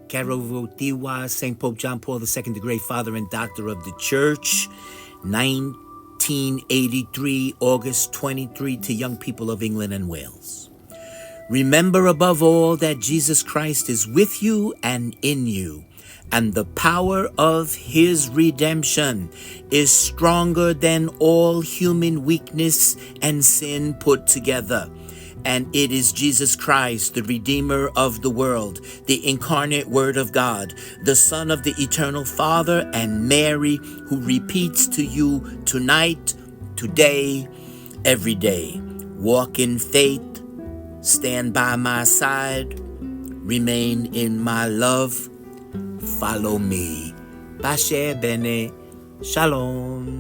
Karovotiwa, St. Pope John Paul II, the Great Father and Doctor of the Church, 1983, August 23, to young people of England and Wales. Remember above all that Jesus Christ is with you and in you, and the power of his redemption is stronger than all human weakness and sin put together. And it is Jesus Christ, the Redeemer of the world, the incarnate Word of God, the Son of the Eternal Father, and Mary, who repeats to you tonight, today, every day. Walk in faith, stand by my side, remain in my love, follow me. Pace bene, shalom.